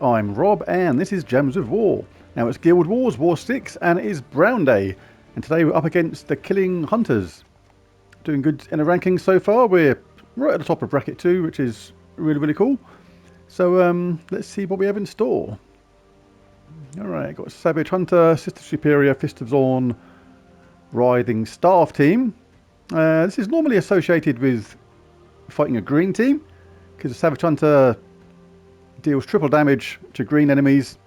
I'm Rob and this is Gems of War. Now it's Guild Wars War 6 and it is Brown Day. And today we're up against the Killing Hunters. Doing good in the rankings so far. We're right at the top of bracket 2, which is really cool. So let's see what we have in store. Alright, got Savage Hunter, Sister Superior, Fist of Zorn, Writhing Staff team. This is normally associated with fighting a green team, because the Savage Hunter deals triple damage to green enemies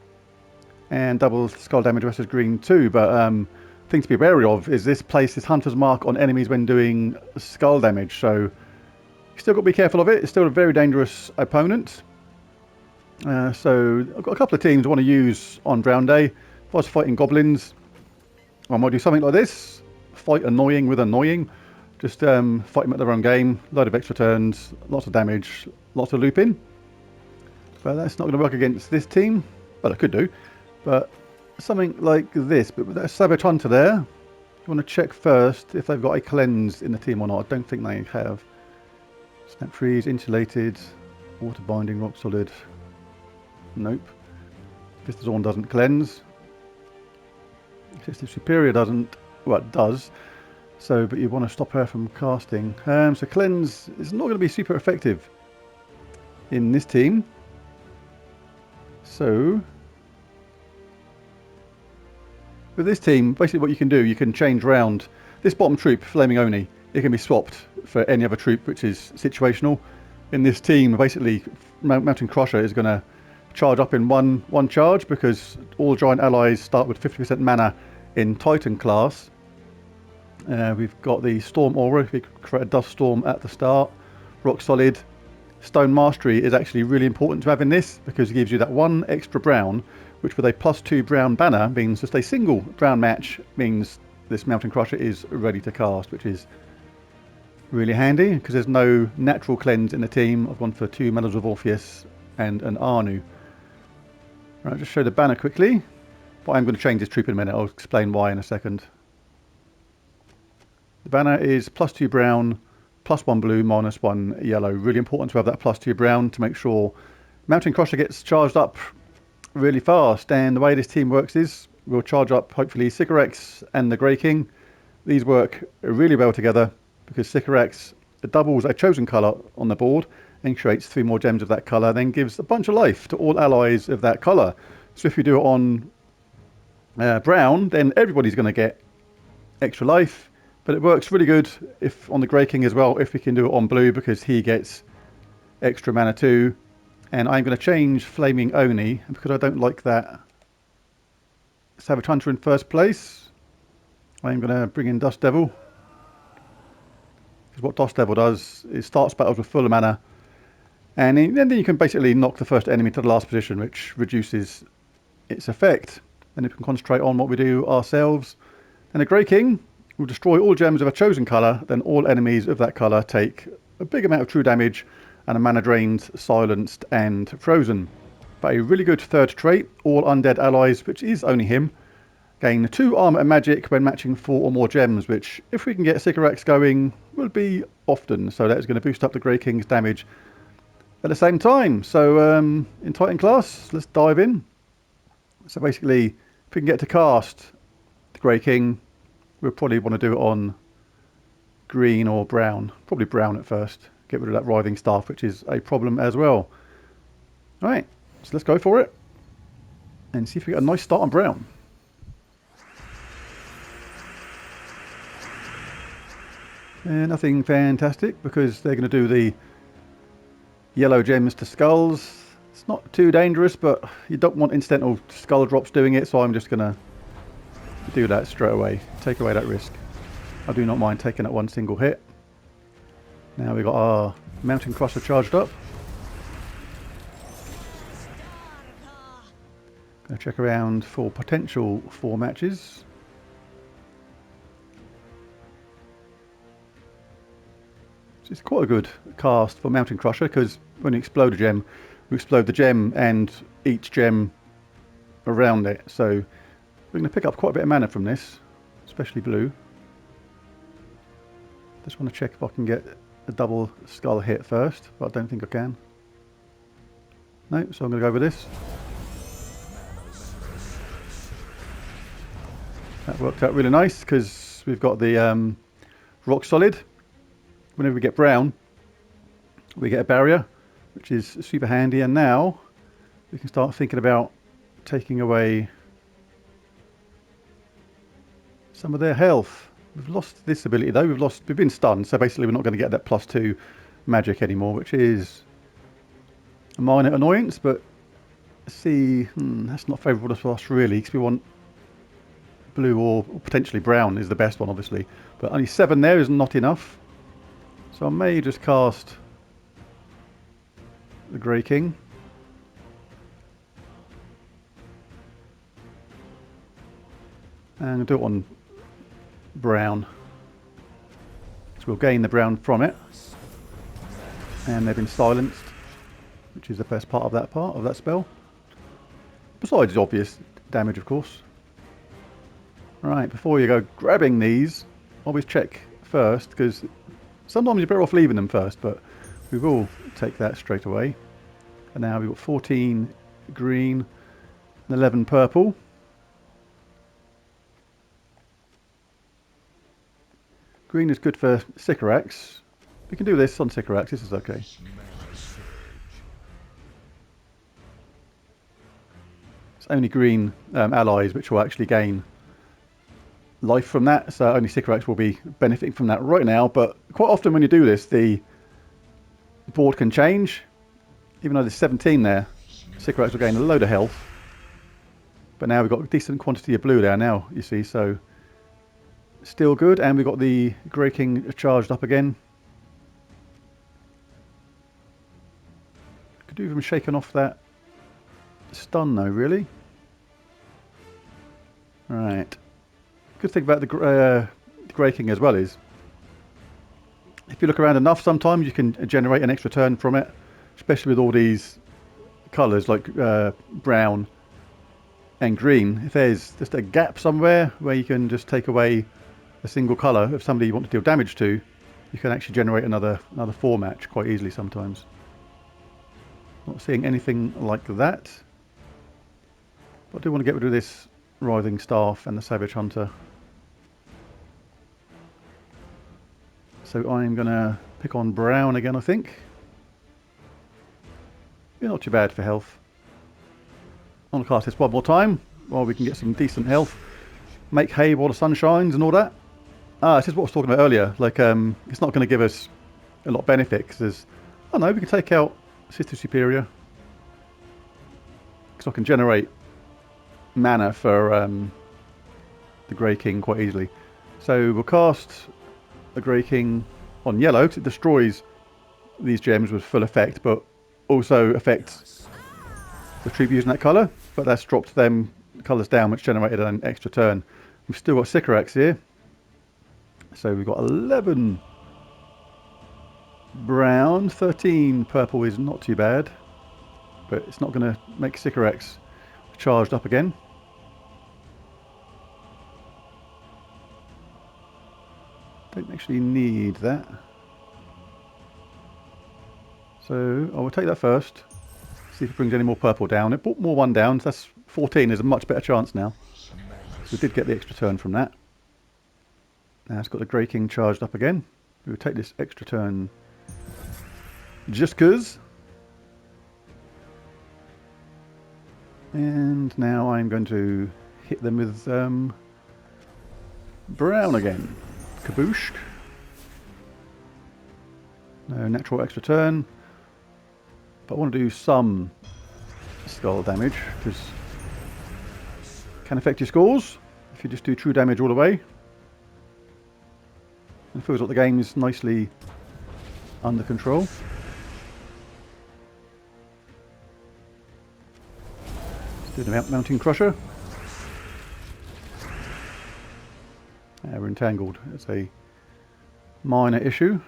and double skull damage versus green too. But thing to be wary of is this places Hunter's Mark on enemies when doing skull damage, so you still got to be careful of it. It's still a very dangerous opponent. So I've got a couple of teams I want to use on Brown Day. If I was fighting goblins, I might do something like this. Fight annoying with annoying. Just fight them at their own game. Load of extra turns, lots of damage, lots of looping. But that's not going to work against this team. Well, it could do. But something like this. But with that Savage Hunter there, you want to check first if they've got a cleanse in the team or not. I don't think they have. Snap Freeze, Insulated, Water Binding, Rock Solid. Nope. Fist of Zorn doesn't cleanse. Sister Superior doesn't. Well, it does. So, but you want to stop her from casting. So cleanse is not going to be super effective in this team. So with this team, basically what you can do, you can change round this bottom troop, Flaming Oni. It can be swapped for any other troop, which is situational. In this team, basically, Mountain Crusher is going to charge up in one charge because all giant allies start with 50% mana in Titan class. We've got the Storm Aura. We create a Dust Storm at the start. Rock Solid. Stone Mastery is actually really important to have in this because it gives you that one extra brown, which with a +2 brown banner means just a single brown match means this Mountain Crusher is ready to cast, which is really handy because there's no natural cleanse in the team. I've gone for 2 Medals of Orpheus and an Arnu. Right, just show the banner quickly. But I'm going to change this troop in a minute. I'll explain why in a second. The banner is +2 brown, +1 blue, -1 yellow. Really important to have that +2 brown to make sure Mountain Crusher gets charged up really fast. And the way this team works is we'll charge up hopefully Sycorax and the Grey King. These work really well together because Sycorax doubles a chosen colour on the board and creates 3 more gems of that colour, then gives a bunch of life to all allies of that colour. So if you do it on brown, then everybody's going to get extra life. But it works really good if on the Grey King as well, if we can do it on blue because he gets extra mana too. And I'm going to change Flaming Oni because I don't like that Savage Hunter in first place. I'm going to bring in Dust Devil. Because what Dust Devil does is starts battles with full mana. And then you can basically knock the first enemy to the last position, which reduces its effect. Then you can concentrate on what we do ourselves. And the Grey King will destroy all gems of a chosen colour, then all enemies of that colour take a big amount of true damage and a mana drained, silenced and frozen. But a really good third trait, all undead allies, which is only him, gain 2 armour and magic when matching 4 or more gems, which if we can get Sycorax going will be often. So that's going to boost up the Grey King's damage at the same time. So in Titan class, let's dive in. So basically, if we can get to cast the Grey King, we'll probably want to do it on green or brown. Probably brown at first. Get rid of that Writhing Staff, which is a problem as well. Alright, so let's go for it. And see if we get a nice start on brown. And nothing fantastic because they're going to do the yellow gems to skulls. It's not too dangerous, but you don't want incidental skull drops doing it, so I'm just going to do that straight away. Take away that risk. I do not mind taking that one single hit. Now we've got our Mountain Crusher charged up. Going to check around for potential 4 matches. It's quite a good cast for Mountain Crusher because when you explode a gem, you explode the gem and each gem around it. So we're going to pick up quite a bit of mana from this, especially blue. Just want to check if I can get a double skull hit first, but I don't think I can. No, so I'm going to go with this. Worked out really nice because we've got the rock solid. Whenever we get brown, we get a barrier, which is super handy. And now we can start thinking about taking away some of their health. We've lost this ability though. We've been stunned, so basically we're not going to get that +2 magic anymore, which is a minor annoyance. But see, that's not favourable to us really, because we want blue or potentially brown is the best one, obviously. But only 7 there is not enough, so I may just cast the Grey King. And do it on brown, so we'll gain the brown from it. And they've been silenced, which is the best part of that spell, besides the obvious damage, of course. Right, before you go grabbing these, always check first, because sometimes you're better off leaving them first, but we will take that straight away. And now we've got 14 green and 11 purple. Green is good for Sycorax. We can do this on Sycorax, this is okay. It's only green allies which will actually gain life from that, so only Sycorax will be benefiting from that right now. But quite often when you do this, the board can change. Even though there's 17 there, Sycorax will gain a load of health. But now we've got a decent quantity of blue there now, you see, so still good. And we've got the Grey King charged up again. Could do even shaking off that stun though, really. Right. Good thing about the Grey King as well is, if you look around enough, sometimes you can generate an extra turn from it, especially with all these colours like brown and green. If there's just a gap somewhere where you can just take away a single colour of somebody you want to deal damage to, you can actually generate another 4 match quite easily sometimes. Not seeing anything like that, but I do want to get rid of this Writhing Staff and the Savage Hunter. So I'm going to pick on brown again, I think. Yeah, not too bad for health. I'm going to cast this one more time while we can get some decent health. Make hay while the sun shines and all that. This is what I was talking about earlier. Like, it's not going to give us a lot of benefit because there's, I don't know, we can take out Sister Superior. Because I can generate mana for the Grey King quite easily. So we'll cast the Grey King on yellow because it destroys these gems with full effect, but also affects the troop using that colour. But that's dropped them colours down, which generated an extra turn. We've still got Sycorax here. So we've got 11 brown, 13 purple is not too bad. But it's not going to make Sycorax charged up again. Don't actually need that. So I will take that first. See if it brings any more purple down. It brought more 1 down, so that's 14. There's a much better chance now. So we did get the extra turn from that. Now it's got the Grey King charged up again. We will take this extra turn just cause. And now I'm going to hit them with brown again. Kaboosh. No natural extra turn. But I want to do some skull damage, because it can affect your scores if you just do true damage all the way. It feels like the game is nicely under control. Let's do the Mounting Crusher. We're entangled. It's a minor issue.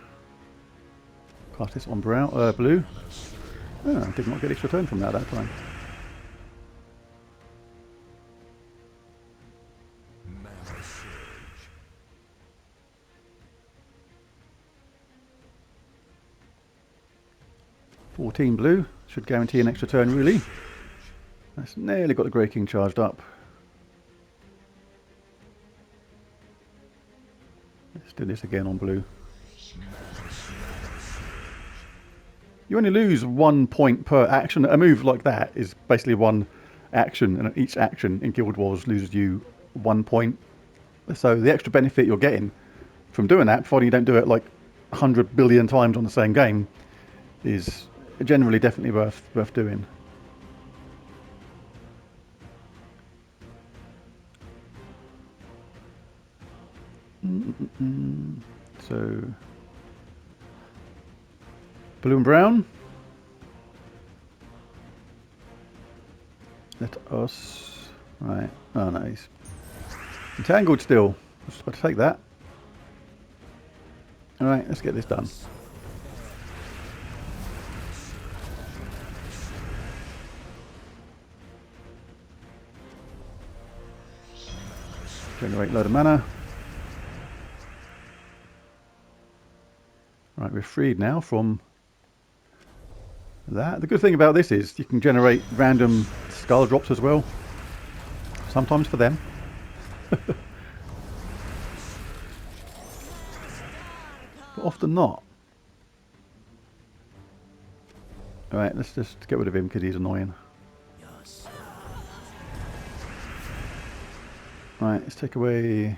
Cast this on brown, blue. Oh, I did not get extra turn from that time. $14 blue should guarantee an extra turn, really. That's nearly got the Grey King charged up. Let's do this again on blue. You only lose 1 point per action. A move like that is basically one action, and each action in Guild Wars loses you 1 point. So the extra benefit you're getting from doing that, providing you don't do it like 100 billion times on the same game, is generally definitely worth doing. So blue and brown. Let us... Right. Oh, no, he's entangled still. I was about to take that. Alright, let's get this done. Generate a load of mana. Right, we're freed now from that. The good thing about this is you can generate random skull drops as well. Sometimes for them. But often not. Alright, let's just get rid of him because he's annoying. Right, let's take away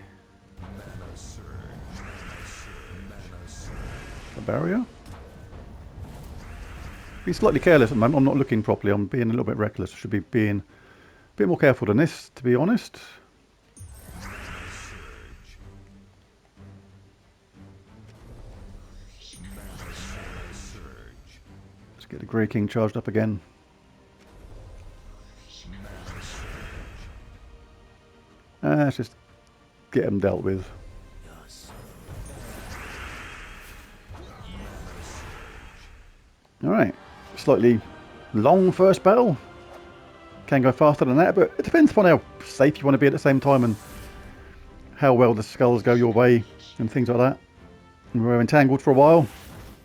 the barrier. Be slightly careless at the moment. I'm not looking properly. I'm being a little bit reckless. I should be being a bit more careful than this, to be honest. Let's get the Grey King charged up again. Let's just get them dealt with. Alright, slightly long first battle. Can go faster than that, but it depends upon how safe you want to be at the same time and how well the skulls go your way and things like that. And we were entangled for a while.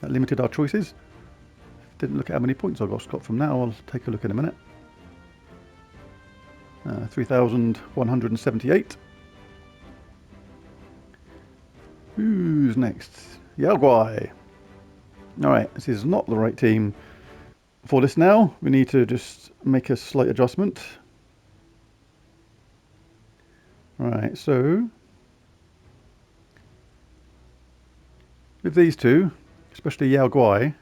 That limited our choices. Didn't look at how many points I got from that. I'll take a look in a minute. 3,178. Who's next? Yao Guai. Alright, this is not the right team for this now. We need to just make a slight adjustment. Right, so with these two, especially Yao Guai,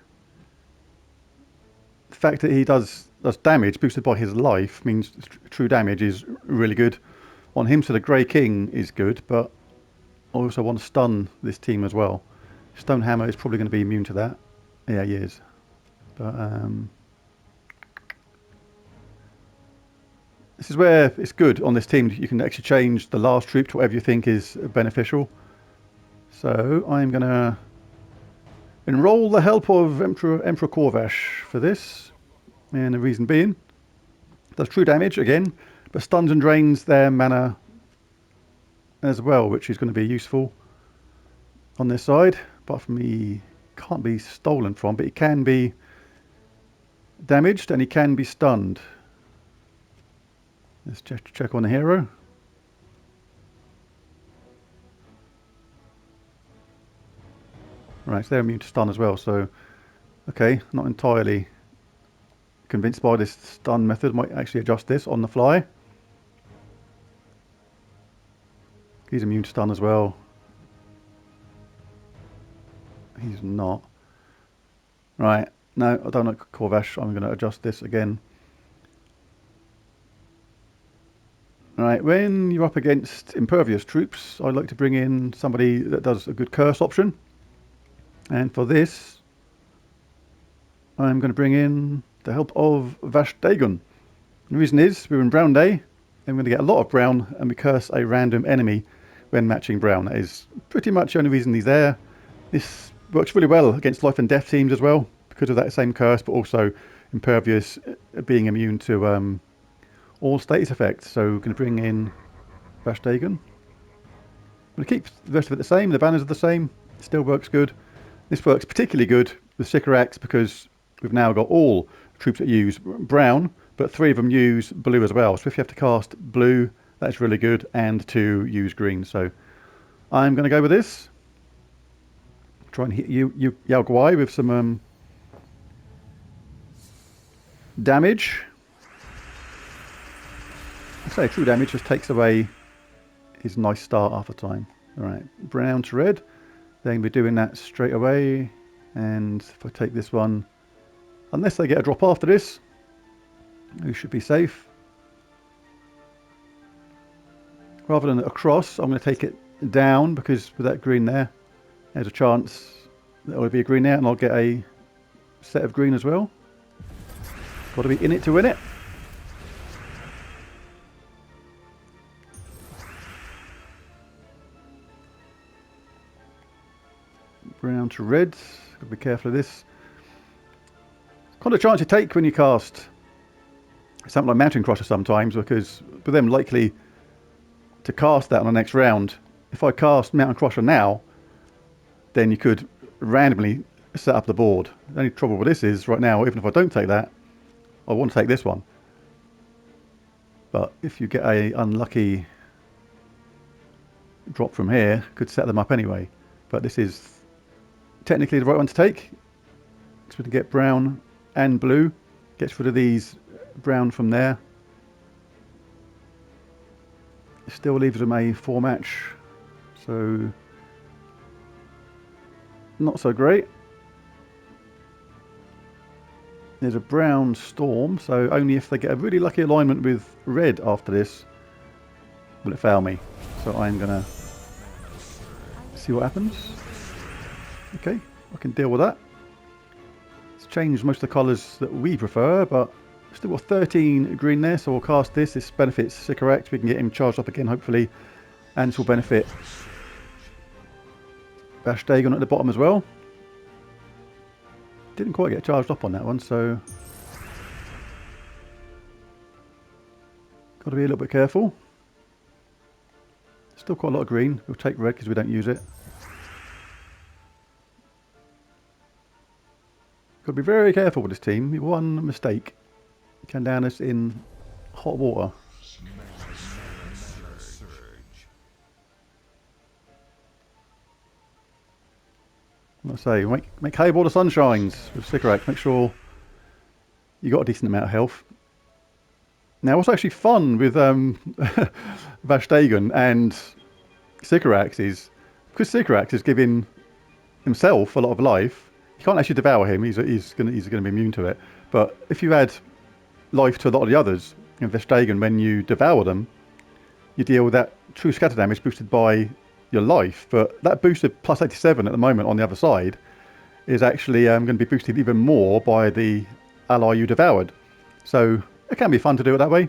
the fact that he does damage boosted by his life means true damage is really good on him. So the Grey King is good, but I also want to stun this team as well. Stone Hammer is probably going to be immune to that. Yeah, he is. But this is where it's good on this team. You can actually change the last troop to whatever you think is beneficial. So I'm going to enroll the help of Emperor Corvash for this. And the reason being, does true damage again, but stuns and drains their mana as well, which is going to be useful on this side. Apart from he can't be stolen from, but he can be damaged and he can be stunned. Let's check on the hero. Right, so they're immune to stun as well, so okay, not entirely convinced by this stun method. Might actually adjust this on the fly. He's immune to stun as well. He's not. Right, no, I don't like Corvash. I'm going to adjust this again. Right, when you're up against impervious troops, I'd like to bring in somebody that does a good curse option. And for this, I'm going to bring in the help of Vash Dagon. The reason is, we're in Brown Day, and we're going to get a lot of brown, and we curse a random enemy when matching brown. That is pretty much the only reason he's there. This works really well against life and death teams as well, because of that same curse, but also impervious being immune to all status effects. So we're going to bring in Vash Dagon. I'm going to keep the rest of it the same. The banners are the same. It still works good. This works particularly good with Sycorax because we've now got all troops that use brown, but 3 of them use blue as well. So if you have to cast blue, that's really good, and to use green. So I'm going to go with this. Try and hit Yao Guai with some damage. I say true damage just takes away his nice start after time. Alright, brown to red. They're going to be doing that straight away. And if I take this one, unless they get a drop after this, we should be safe. Rather than across, I'm going to take it down, because with that green there, there's a chance there will be a green there, and I'll get a set of green as well. Got to be in it to win it. Brown to red. Got to be careful of this. Kind of chance you take when you cast something like Mountain Crusher sometimes, because with them likely to cast that on the next round, if I cast Mountain Crusher now, then you could randomly set up the board. The only trouble with this is, right now, even if I don't take that, I want to take this one. But if you get a unlucky drop from here, could set them up anyway. But this is technically the right one to take. So we can get brown and blue. Gets rid of these brown from there. Still leaves them a 4-match. So not so great. There's a brown storm, so only if they get a really lucky alignment with red after this will it fail me. So I'm going to see what happens. Okay, I can deal with that. It's changed most of the colours that we prefer, but still got 13 green there, so we'll cast this. This benefits Sycorax. We can get him charged up again, hopefully. And this will benefit Vash Dagon at the bottom as well. Didn't quite get charged up on that one, so got to be a little bit careful. Still quite a lot of green. We'll take red because we don't use it. Got to be very careful with this team. One mistake can down us in hot water. Let's say, make hay while the sun shines with Sycorax. Make sure you got a decent amount of health. Now, what's actually fun with Vash Dagon and Sycorax is, because Sycorax is giving himself a lot of life, you can't actually devour him. He's going to be immune to it. But if you add life to a lot of the others, in Vash Dagon, when you devour them, you deal with that true scatter damage boosted by your life, but that boosted plus 87 at the moment on the other side is actually going to be boosted even more by the ally you devoured. So it can be fun to do it that way.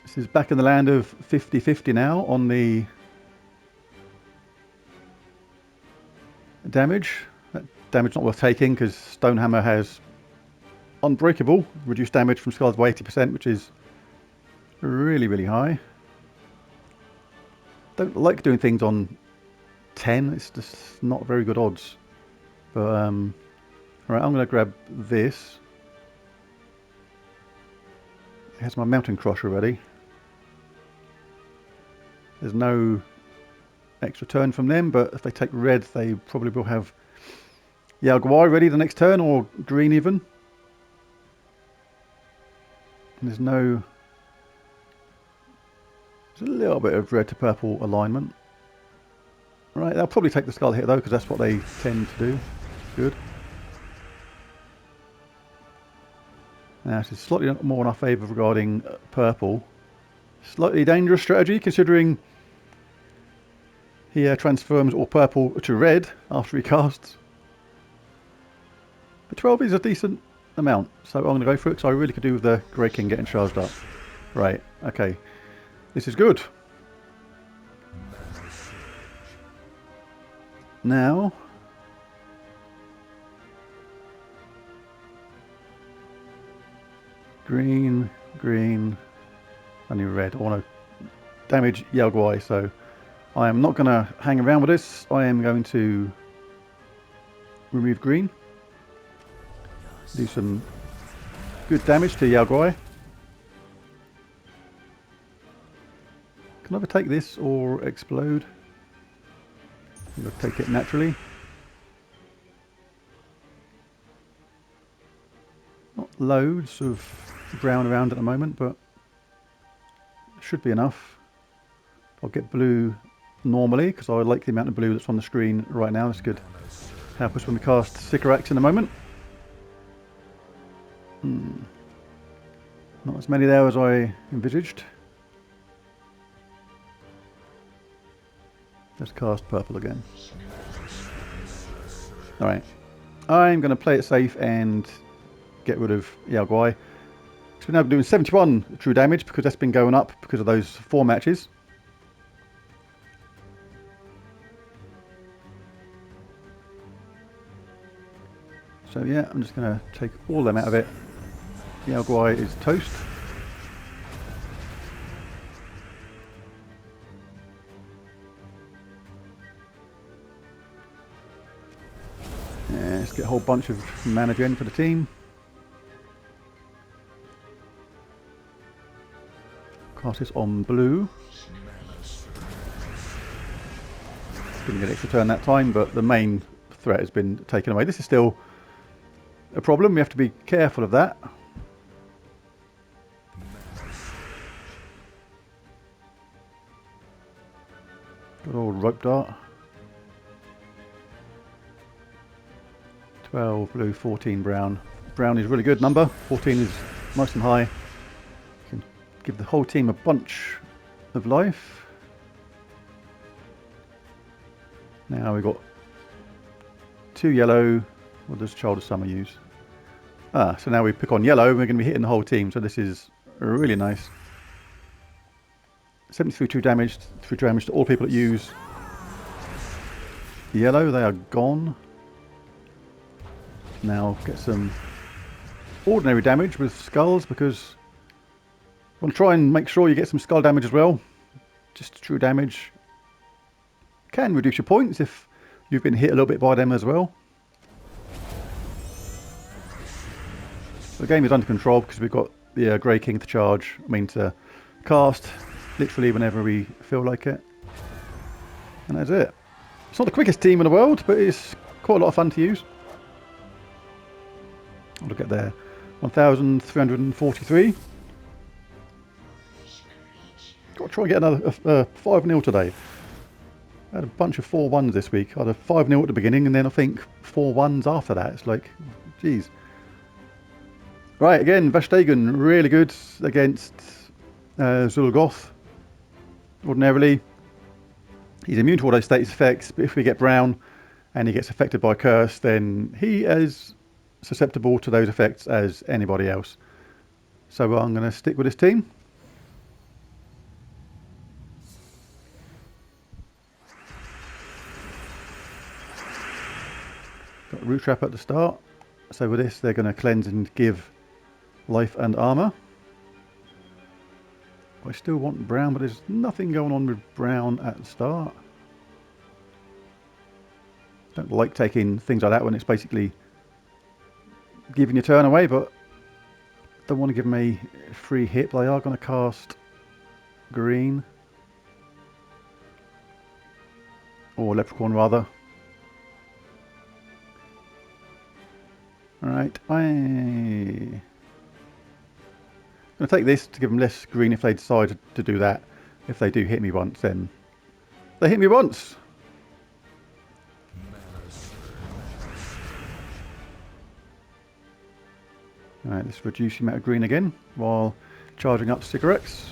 This is back in the land of 50-50 now on the damage. That damage not worth taking because Stonehammer has Unbreakable, reduced damage from skulls by 80%, which is really, really high. Don't like doing things on 10, it's just not very good odds. But alright, I'm going to grab this. It has my Mountain Crusher ready. There's no extra turn from them, but if they take red, they probably will have Yao Guai ready the next turn, or green even. And there's no... There's a little bit of red to purple alignment. Right, they'll probably take the skull hit though, because that's what they tend to do. Good. Now, this is slightly more in our favour regarding purple. Slightly dangerous strategy, considering he transforms all purple to red after he casts. But 12 is a decent amount, so I'm going to go for it, because I really could do with the Grey King getting charged up. Right, okay. This is good. Now, green, green, only red. I want to damage Yao Guai, so I am not going to hang around with this. I am going to remove green. Do some good damage to Yao Guai. Can I ever take this or explode? You'll take it naturally. Not loads of brown around at the moment, but should be enough. I'll get blue normally because I like the amount of blue that's on the screen right now. This could help us when we cast Sycorax in a moment. Not as many there as I envisaged. Let's cast purple again. Alright. I'm going to play it safe and get rid of Yao Guai. So we're now doing 71 true damage because that's been going up because of those 4 matches. So yeah, I'm just going to take all them out of it. Yao Guai is toast. Yeah, let's get a whole bunch of mana gen for the team. Cast this on blue. Didn't get an extra turn that time, but the main threat has been taken away. This is still a problem. We have to be careful of that. Good old rope dart. 12 blue, 14 brown. Brown is a really good number. 14 is nice and high. Can give the whole team a bunch of life. Now we've got 2 yellow. What does Child of Summer use? So now we pick on yellow and we're going to be hitting the whole team. So this is really nice. 73 true damage to all people that use yellow. They are gone. Now get some ordinary damage with skulls because I want to try and make sure you get some skull damage as well. Just true damage can reduce your points if you've been hit a little bit by them as well. The game is under control because we've got the Grey King to charge, to cast literally whenever we feel like it. And that's it. It's not the quickest team in the world, but it's quite a lot of fun to use. Look at there, 1,343. Got to try and get another 5-0 today. I had a bunch of 4-1s this week. I had a 5-0 at the beginning and then I think 4-1s after that. It's like, geez. Right, again, Vashtagan, really good against Zul'Goth. Ordinarily, he's immune to all those status effects, but if we get brown and he gets affected by curse, then he is susceptible to those effects as anybody else. So I'm going to stick with this team. Got Root Trap at the start. So with this, they're going to cleanse and give life and armor. I still want brown, but there's nothing going on with brown at the start. Don't like taking things like that when it's basically giving your turn away, but don't want to give them a free hit. They are going to cast green. Or Leprechaun rather. Alright, I'm going to take this to give them less green if they decide to do that. If they do hit me once, then they hit me once. Alright, let's reduce the amount of green again while charging up Sycorax.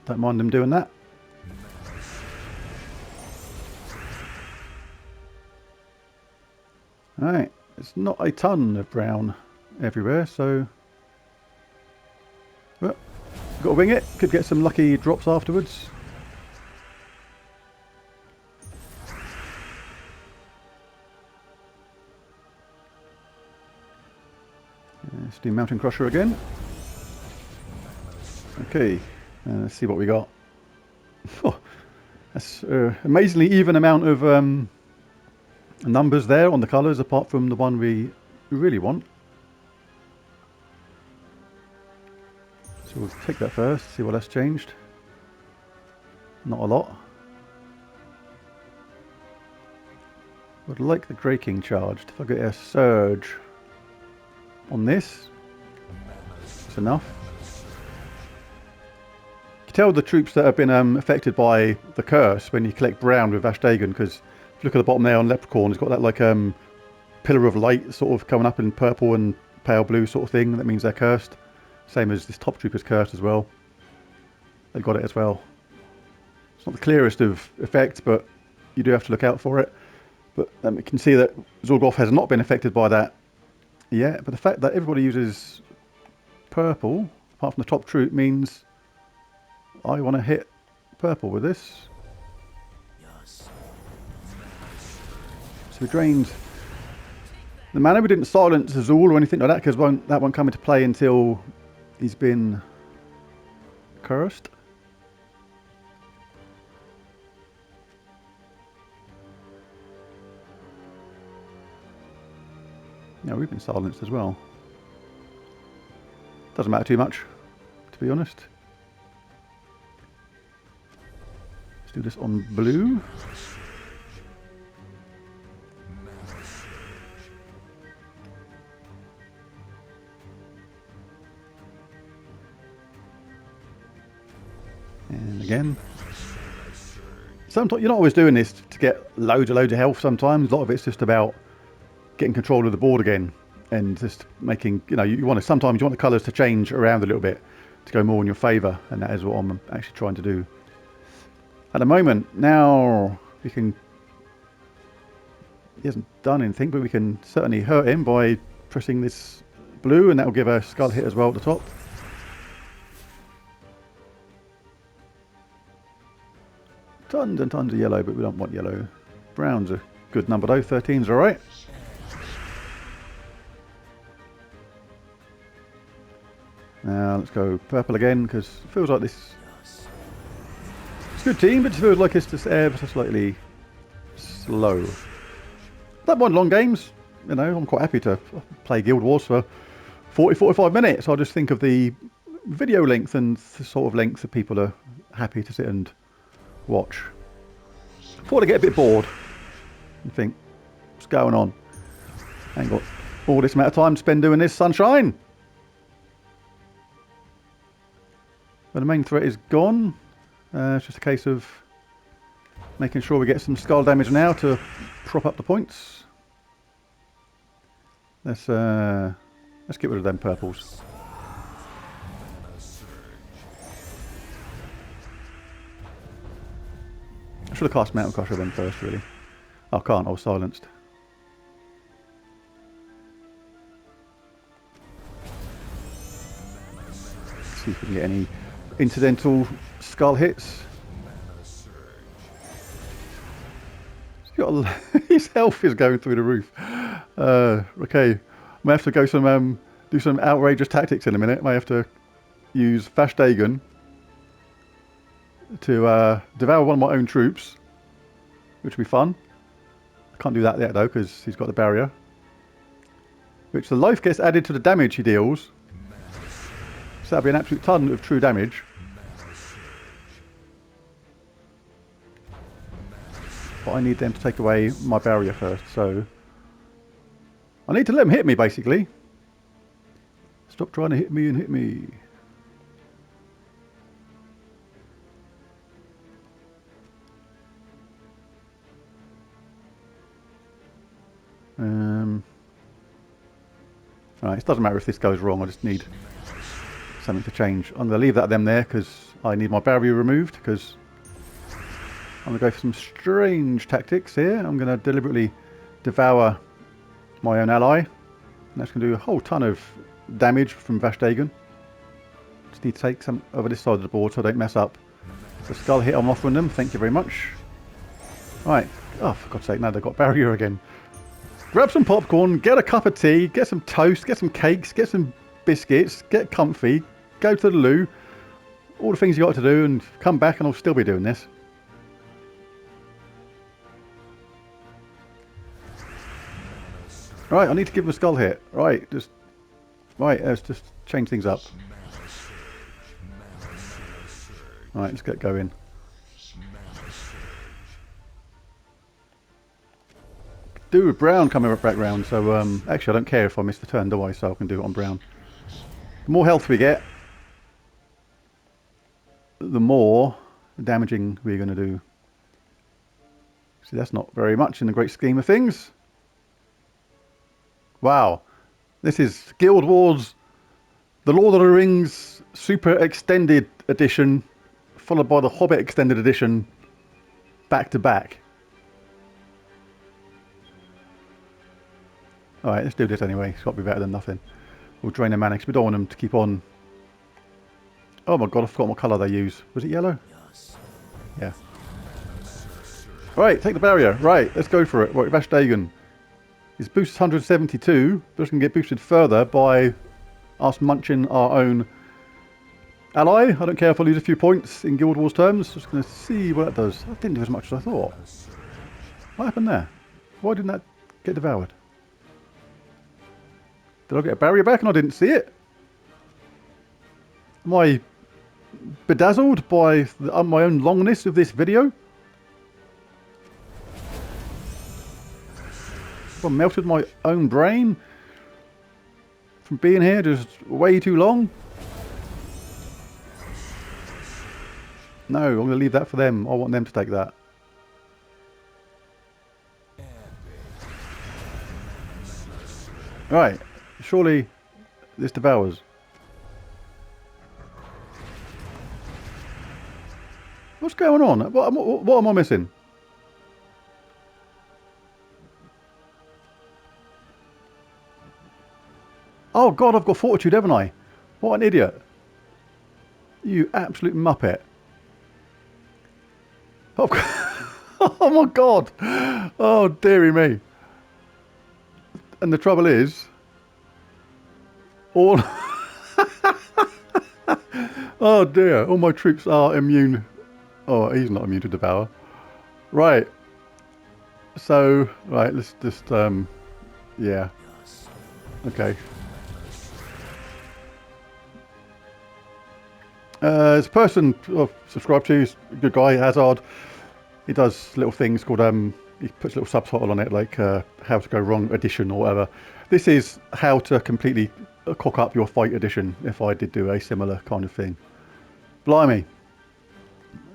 Don't mind them doing that. Alright, it's not a ton of brown everywhere, so well, got to wing it. Could get some lucky drops afterwards. Let's do Mountain Crusher again. Okay, let's see what we got. Oh, that's amazingly even amount of numbers there on the colours, apart from the one we really want. So So we'll take that first, see what that's changed. Not a lot. Would like the Grey King charged. If I get a surge on this, that's enough. You can tell the troops that have been affected by the curse when you collect brown with Vashtagan, because if you look at the bottom there on Leprechaun, it's got that like pillar of light sort of coming up in purple and pale blue sort of thing. That means they're cursed. Same as this top troop is cursed as well. They've got it as well. It's not the clearest of effects, but you do have to look out for it. But you can see that Zorgoth has not been affected by that yet. But the fact that everybody uses purple, apart from the top troop, means I want to hit purple with this. So we drained the mana. We didn't silence Azul or anything like that, because that won't come into play until he's been cursed. Yeah, we've been silenced as well. Doesn't matter too much, to be honest. Let's do this on blue. And again. Sometimes you're not always doing this to get loads of health. Sometimes a lot of it's just about getting control of the board again, and just making, you want to, sometimes you want the colours to change around a little bit to go more in your favour, and that is what I'm actually trying to do at the moment. Now we can, he hasn't done anything, but we can certainly hurt him by pressing this blue, and that will give a skull hit as well at the top. Tons and tons of yellow, but we don't want yellow. Brown's a good number though, 13's alright. Now let's go purple again, because it feels like this, it's a good team, but it feels like it's just ever so slightly slow. Don't mind long games, I'm quite happy to play Guild Wars for 40-45 minutes. I just think of the video length and the sort of length that people are happy to sit and watch. Before they get a bit bored and think, what's going on? I ain't got all this amount of time to spend doing this, sunshine. But the main threat is gone. It's just a case of making sure we get some skull damage now to prop up the points. Let's get rid of them purples. I should have cast Mountain Crusher then first, really. Oh, I can't, I was silenced. Let's see if we can get any incidental skull hits. His health is going through the roof. Okay, I may have to go do some outrageous tactics in a minute. I may have to use Vashtagan to devour one of my own troops, which will be fun. I can't do that yet though, because he's got the barrier. Which the life gets added to the damage he deals. So that'll be an absolute ton of true damage. But I need them to take away my barrier first, so I need to let them hit me, basically. Stop trying to hit me and hit me. Alright, it doesn't matter if this goes wrong, I just need something to change. I'm going to leave that them there because I need my barrier removed, because I'm going to go for some strange tactics here. I'm going to deliberately devour my own ally, and that's going to do a whole ton of damage from Vashtagan. Just need to take some over this side of the board so I don't mess up the skull hit I'm offering them. Thank you very much. Right, oh for God's sake, now they've got barrier again. Grab some popcorn, get a cup of tea, get some toast, get some cakes, get some biscuits, get comfy, go to the loo, all the things you got to do, and come back and I'll still be doing this. Right, I need to give him a skull hit. Right, let's just change things up. Alright, let's get going. Do with brown coming back round, so actually I don't care if I miss the turn, do I? So I can do it on brown. The more health we get, the more damaging we're going to do. See, that's not very much in the great scheme of things. Wow. This is Guild Wars, the Lord of the Rings Super Extended Edition, followed by the Hobbit Extended Edition, back to back. Alright, let's do this anyway. It's got to be better than nothing. We'll drain the mana because we don't want them to keep on. Oh my god, I forgot what colour they use. Was it yellow? Yeah. Right, take the barrier. Right, let's go for it. Right, Vash Dagon. His boost is 172, but it's going to get boosted further by us munching our own ally. I don't care if I lose a few points in Guild Wars terms. Just going to see what that does. That didn't do as much as I thought. What happened there? Why didn't that get devoured? Did I get a barrier back and I didn't see it? Am I bedazzled by my own longness of this video? Have I melted my own brain from being here just way too long? No, I'm going to leave that for them. I want them to take that. Right, surely this devours. What's going on? What am I missing? Oh god, I've got fortitude, haven't I? What an idiot. You absolute muppet. Oh, oh my god. Oh dearie me. And the trouble is, all oh dear, all my troops are immune. Oh, he's not immune to devour. Right. So, right, let's just yeah. Okay. There's a person I've subscribed to, he's a good guy, Hazard. He does little things called he puts a little subtitle on it like how to go wrong edition or whatever. This is how to completely cock up your fight edition if I did do a similar kind of thing. Blimey.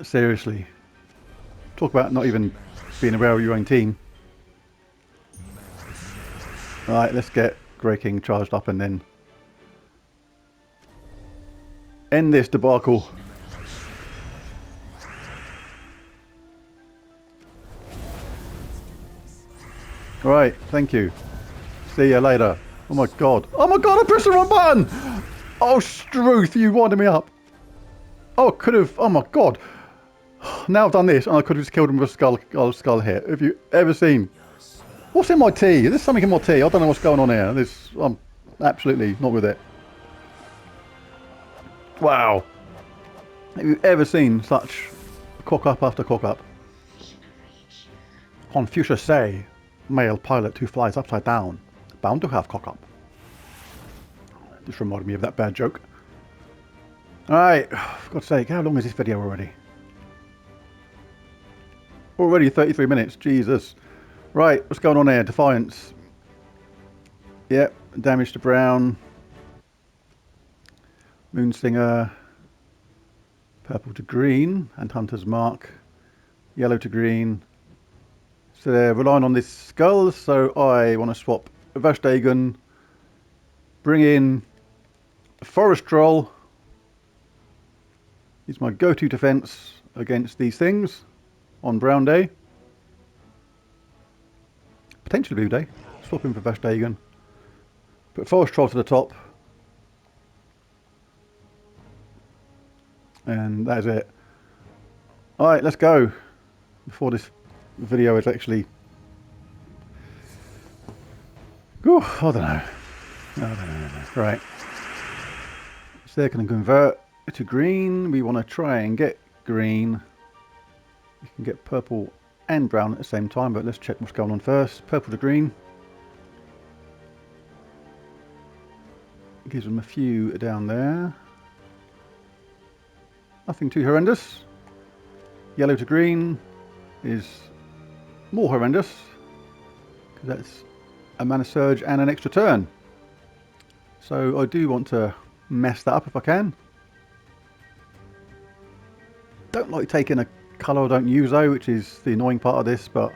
Seriously. Talk about not even being aware of your own team. Alright, let's get Grey King charged up and then end this debacle. Right, thank you. See you later. Oh my god. Oh my god, I pressed the wrong button! Oh, Struth, you winded me up. Oh, I could have. Oh my god. Now I've done this and I could have just killed him with a skull hit. Have you ever seen? What's in my tea? There's something in my tea. I don't know what's going on here. I'm absolutely not with it. Wow. Have you ever seen such cock up after cock up? Confucius say, male pilot who flies upside down, bound to have cock up. Just reminded me of that bad joke. Alright, for God's sake, how long is this video already? Already 33 minutes, Jesus. Right, what's going on here? Defiance. Yep, damage to brown. Moonsinger. Purple to green, and Hunter's Mark. Yellow to green. So they're relying on this skull, so I want to swap Vash Dagon. Bring in Forest Troll. He's my go-to defense against these things on brown day. Potentially blue day. Swap him for Vash Dagon. Put Forest Troll to the top. And that is it. Alright, let's go. Before this video is actually... Ooh, I don't know. Right. So they're going to convert to green. We want to try and get green. We can get purple and brown at the same time, but let's check what's going on first. Purple to green. Gives them a few down there. Nothing too horrendous. Yellow to green is more horrendous, because that's a mana surge and an extra turn. So I do want to mess that up if I can. Don't like taking a colour I don't use though, which is the annoying part of this, but...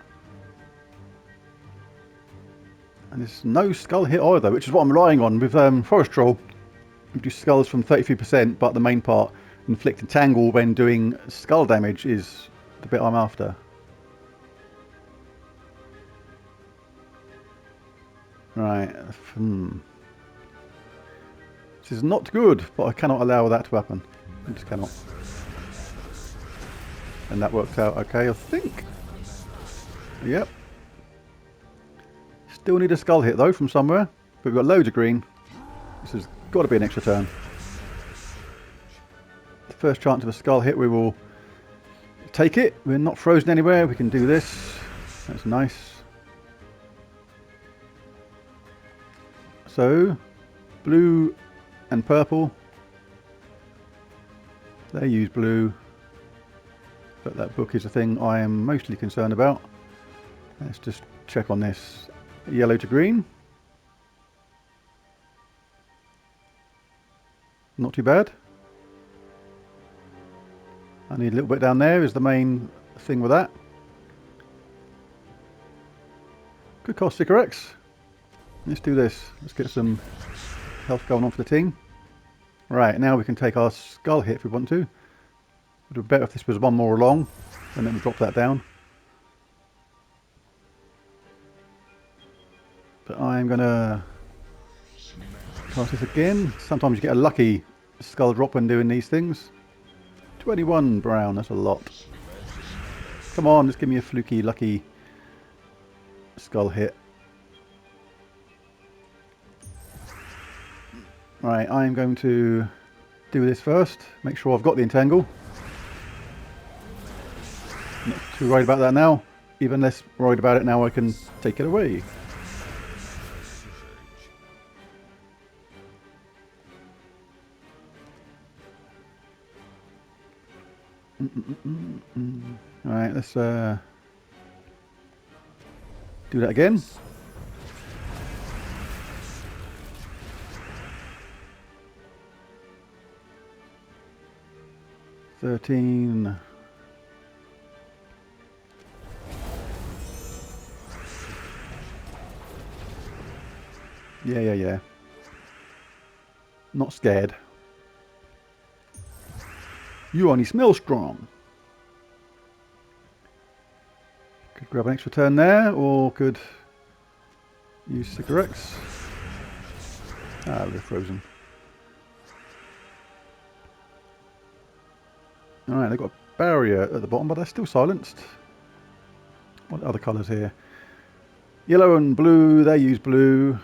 And there's no skull hit either, which is what I'm relying on with Forest Troll. Reduce skulls from 33%, but the main part, inflict entangle when doing skull damage, is the bit I'm after. Right. This is not good, but I cannot allow that to happen. I just cannot. And that worked out okay, I think. Yep. Still need a skull hit though from somewhere. But we've got loads of green. This has got to be an extra turn. The first chance of a skull hit, we will take it. We're not frozen anywhere. We can do this. That's nice. So, blue and purple. They use blue. But that book is the thing I am mostly concerned about. Let's just check on this. Yellow to green. Not too bad. I need a little bit down there is the main thing with that. Could cost Sycorax. Let's do this. Let's get some health going on for the team. Right, now we can take our skull hit if we want to. It would be better if this was one more along, and then we drop that down. But I'm going to cast this again. Sometimes you get a lucky skull drop when doing these things. 21 brown, that's a lot. Come on, just give me a fluky, lucky skull hit. Right, I'm going to do this first. Make sure I've got the entangle. Not too worried about that now. Even less worried about it now I can take it away. Alright, let's do that again. $13. Yeah. Not scared. You only smell strong. Could grab an extra turn there, or could use Sycorax. Ah, we're frozen. Alright, they've got a barrier at the bottom, but they're still silenced. What other colours here? Yellow and blue, they use blue.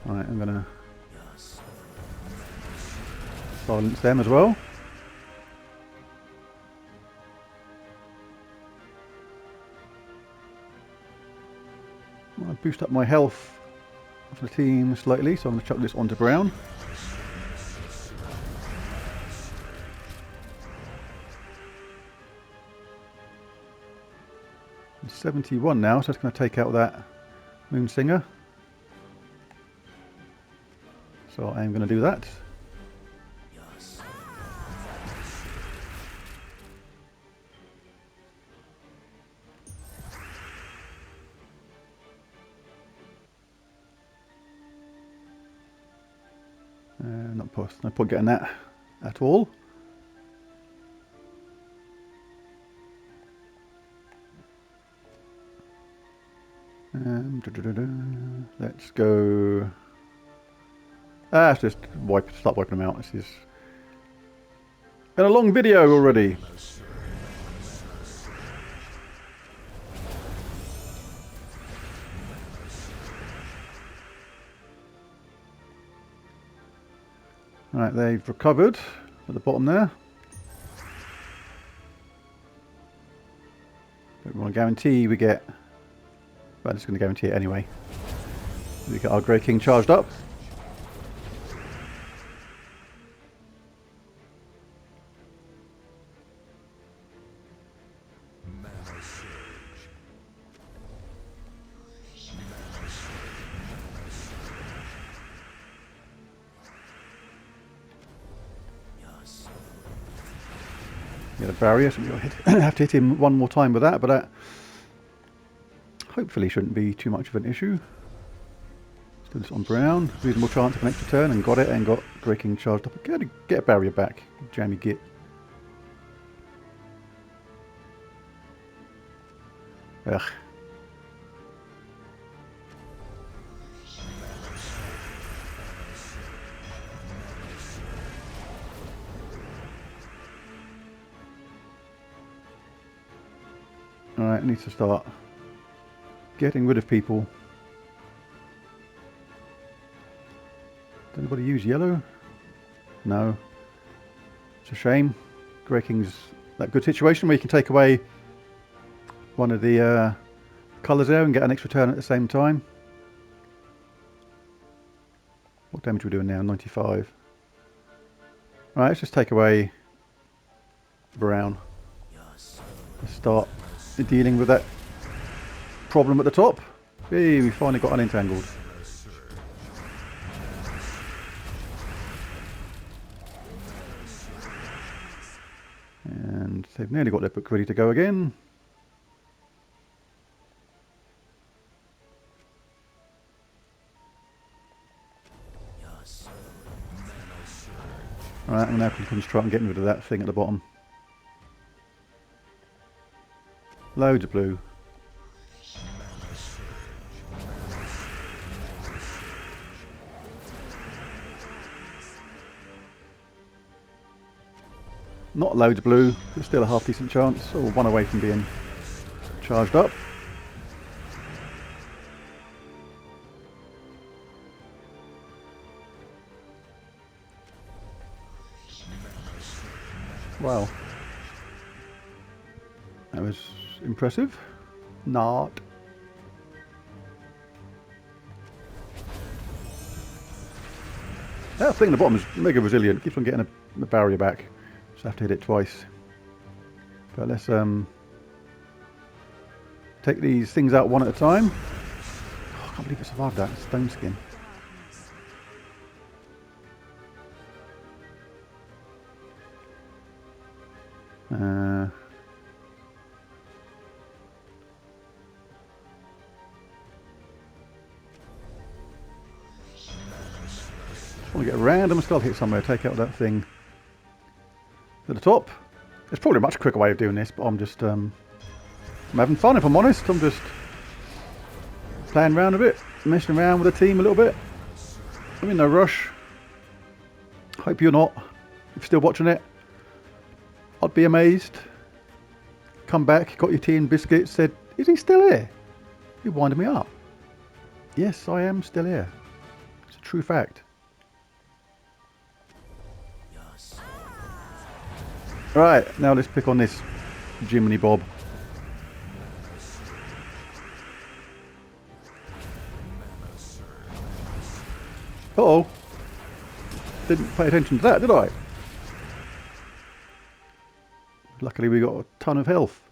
Right, I'm going to silence them as well. I'll boost up my health for the team slightly, so I'm going to chuck this onto brown. I'm 71 now, so it's going to take out that Moonsinger. So I'm going to do that. No point getting that at all. Let's go. Let's just start wiping them out. This is been a long video already. Right, they've recovered at the bottom there. want to guarantee we get... Well, I'm just going to guarantee it anyway. We get our Grey King charged up. Get a barrier, so we'll have to hit him one more time with that, but that hopefully shouldn't be too much of an issue. Let's do this on Brown. Reasonable chance of an extra turn, and got it, and got Grey King charged up. Get a barrier back. Jammy git. Ugh. Alright, I need to start getting rid of people. Does anybody use yellow? No. It's a shame. Grey King's that good situation where you can take away one of the colours there and get an extra turn at the same time. What damage are we doing now? 95. Alright, let's just take away Brown. Let's start dealing with that problem at the top. Hey, we finally got unentangled. And they've nearly got their book ready to go again. Alright, I'm now going to concentrate on getting rid of that thing at the bottom. Loads of blue. Not loads of blue, but still a half decent chance, or one away from being charged up. Wow. That was impressive. Not. That thing at the bottom is mega resilient. Keeps on getting a barrier back. Just have to hit it twice. But let's take these things out one at a time. Oh, I can't believe I survived that. Stone skin. Just want to get a random skull hit somewhere, take out that thing at the top. There's probably a much quicker way of doing this, but I'm just I'm having fun if I'm honest. I'm just playing around a bit, messing around with the team a little bit. I'm in no rush. Hope you're not. If you're still watching it, I'd be amazed. Come back, got your tea and biscuits, said, is he still here? You're winding me up. Yes, I am still here. It's a true fact. Right, now let's pick on this Jiminy Bob. Uh-oh. Didn't pay attention to that, did I? Luckily we got a ton of health.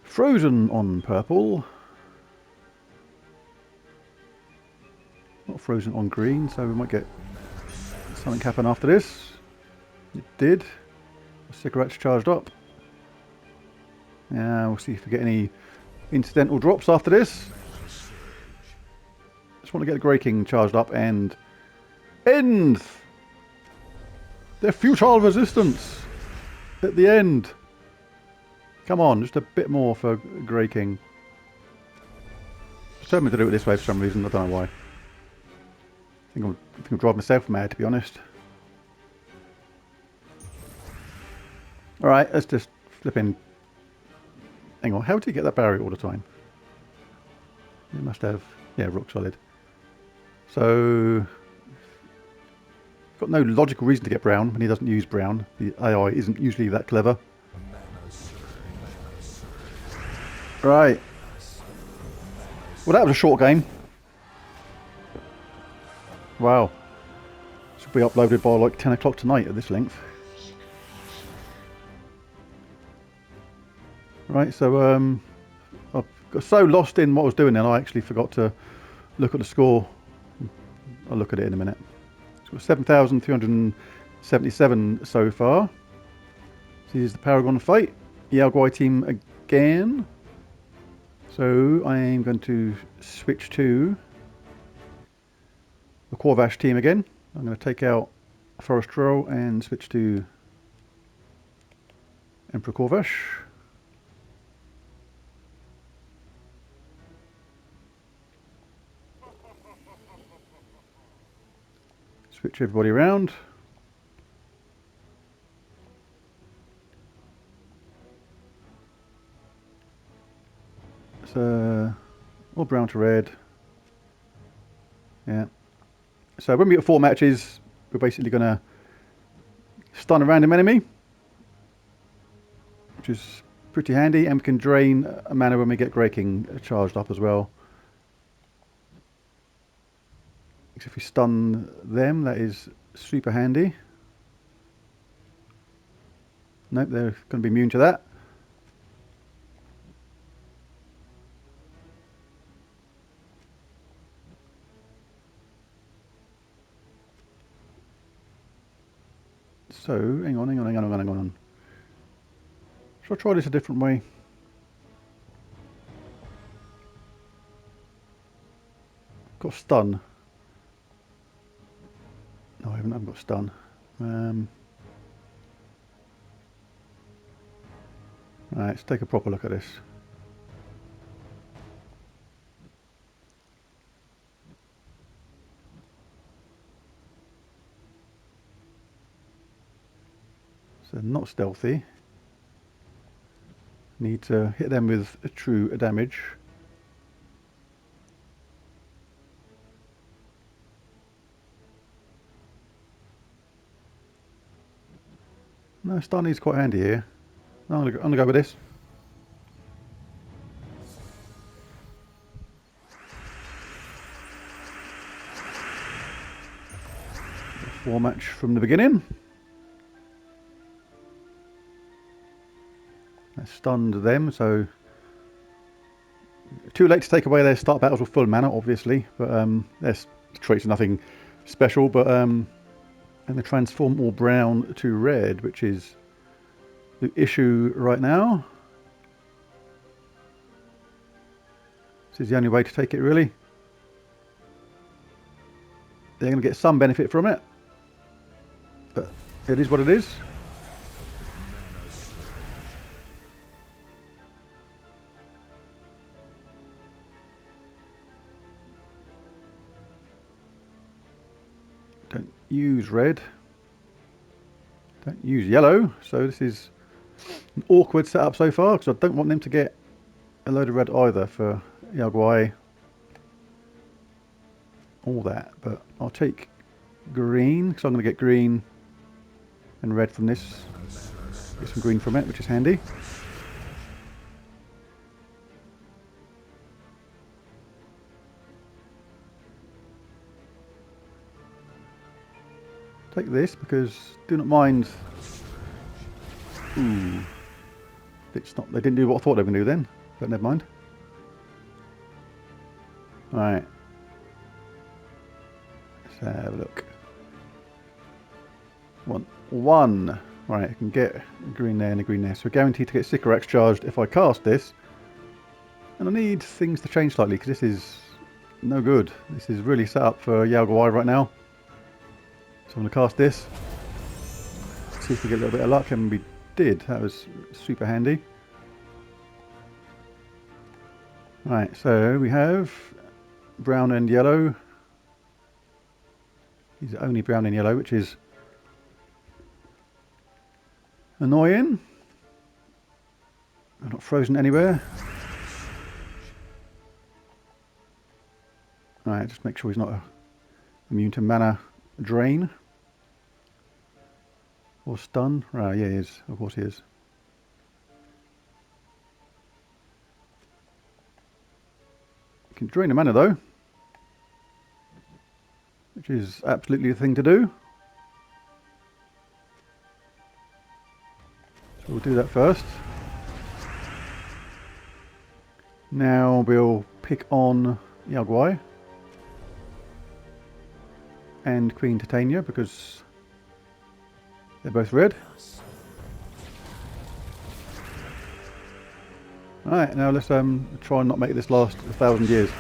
Frozen on purple. Not frozen on green, so we might get something happen after this. It did. The cigarette's charged up. Yeah, we'll see if we get any incidental drops after this. Just want to get the Grey King charged up and end their futile resistance at the end. Come on, just a bit more for Grey King. Determined to do it this way for some reason, I don't know why. I think I'm driving myself mad, to be honest. Alright, let's just flip in. Hang on, how did you get that barrier all the time? You must have, yeah, rock solid. So, got no logical reason to get brown when he doesn't use brown. The AI isn't usually that clever. Right. Well, that was a short game. Wow. Should be uploaded by like 10 o'clock tonight at this length. Right, so I got so lost in what I was doing then I actually forgot to look at the score. I'll look at it in a minute. So 7,377 so far. This is the Paragon fight. Yao Guai team again. So I'm going to switch to the Corvash team again. I'm going to take out Forest Troll and switch to Emperor Corvash. Switch everybody around. So all brown to red. Yeah. So when we get 4 matches, we're basically going to stun a random enemy, which is pretty handy, and we can drain a mana when we get Grey King charged up as well. If we stun them, that is super handy. Nope, they're going to be immune to that. So, hang on. Shall I try this a different way? Got stun. No, I haven't got stun. Right, let's take a proper look at this. So not stealthy. Need to hit them with a true damage. No, stun is quite handy here. I'm gonna go with this. War match from the beginning. I stunned them, so too late to take away their start battles with full mana, obviously. But their traits are nothing special. But I'm going to transform all brown to red, which is the issue right now. This is the only way to take it, really. They're going to get some benefit from it, but it is what it is. Don't use red. Don't use yellow. So this is an awkward setup so far, because I don't want them to get a load of red either for Yao Guai. All that, but I'll take green, because I'm going to get green and red from this. Get some green from it, which is handy. Take this, because do not mind. Ooh. It's not, they didn't do what I thought they were going to do then, but never mind. Alright. Let's have a look. Want one. Right, I can get a green there and a green there. So we're guaranteed to get Sycorax charged if I cast this. And I need things to change slightly, because this is no good. This is really set up for Yao Guai right now. So I'm going to cast this. See if we get a little bit of luck, and we did. That was super handy. Right, so we have brown and yellow. He's only brown and yellow, which is annoying. I'm not frozen anywhere. Right, just make sure he's not immune to mana drain. Or stun. Right, yeah, he is. Of course he is. Can drain a mana though, which is absolutely the thing to do. So we'll do that first. Now we'll pick on Yao Guai and Queen Titania because they're both red. Alright, now let's try and not make this last 1,000 years.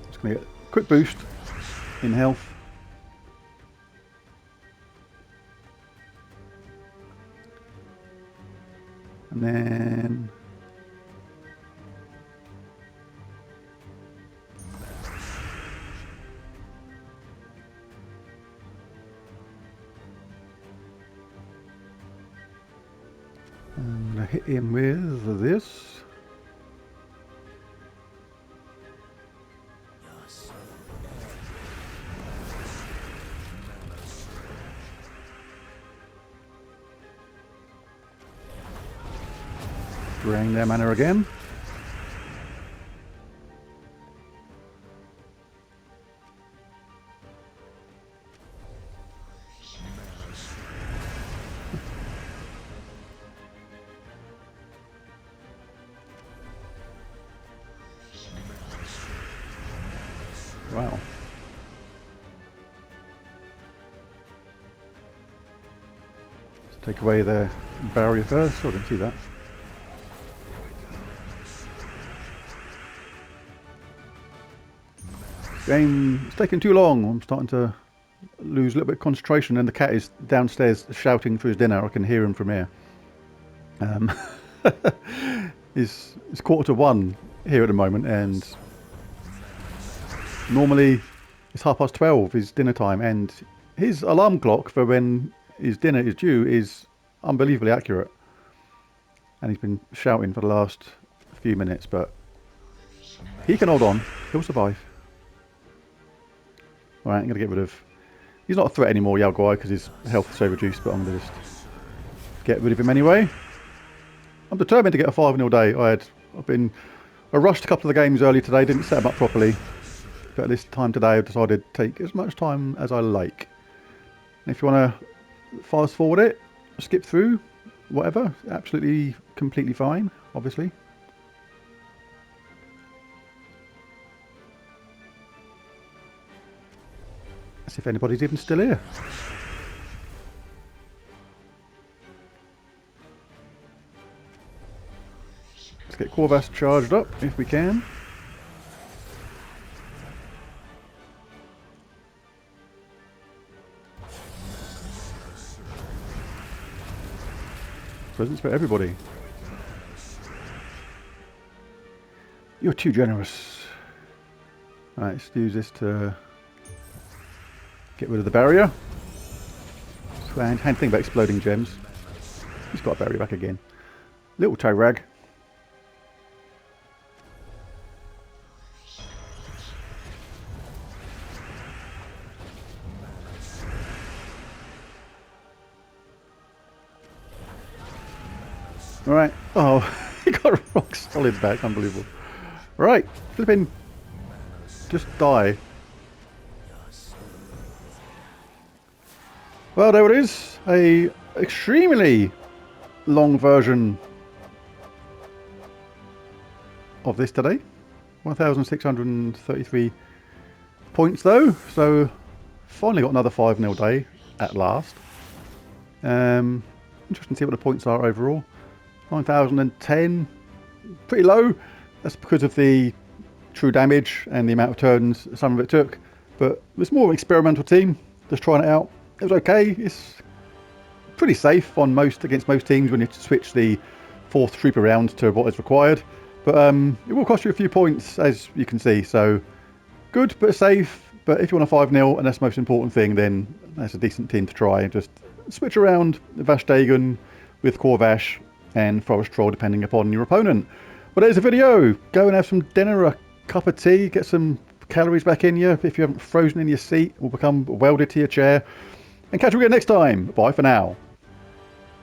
Just going to get a quick boost in health. And then I'm going to hit him with this. Drain their mana again. Wow. Let's take away their barrier first. Oh, I didn't see that. Game is taking too long. I'm starting to lose a little bit of concentration, and the cat is downstairs shouting for his dinner. I can hear him from here. It's 1:45 here at the moment, and normally it's 12:30 his dinner time, and his alarm clock for when his dinner is due is unbelievably accurate. And he's been shouting for the last few minutes, but he can hold on. He'll survive. Alright, I'm going to get rid of... He's not a threat anymore, Yao Guai, because his health is so reduced, but I'm going to just get rid of him anyway. I'm determined to get a 5-0 day. I rushed a couple of the games early today, didn't set them up properly. But at this time today I've decided to take as much time as I like. And if you want to fast forward it, skip through, whatever, absolutely, completely fine, obviously. As if anybody's even still here. Let's get Corvus charged up if we can. Presents for everybody. You're too generous. Alright, let's use this to get rid of the barrier. So hand thing about exploding gems. He's got a barrier back again. Little toe rag. Alright. Oh, he got a rock solid back. Unbelievable. Right. Flipping. Just die. Well, there it is. A extremely long version of this today. 1,633 points though. So, finally got another 5-0 day at last. Interesting to see what the points are overall. 9,010, pretty low. That's because of the true damage and the amount of turns some of it took. But it was more of an experimental team, just trying it out. It was okay. It's pretty safe on against most teams when you switch the 4th troop around to what is required. But it will cost you a few points, as you can see. So good, but safe. But if you want a 5-0, and that's the most important thing, then that's a decent team to try. Just switch around Vash Dagon with Corvash and Forest Troll, depending upon your opponent. Well, there's a video. Go and have some dinner, a cup of tea, get some calories back in you. If you haven't frozen in your seat or become welded to your chair, And catch you again next time. Bye for now.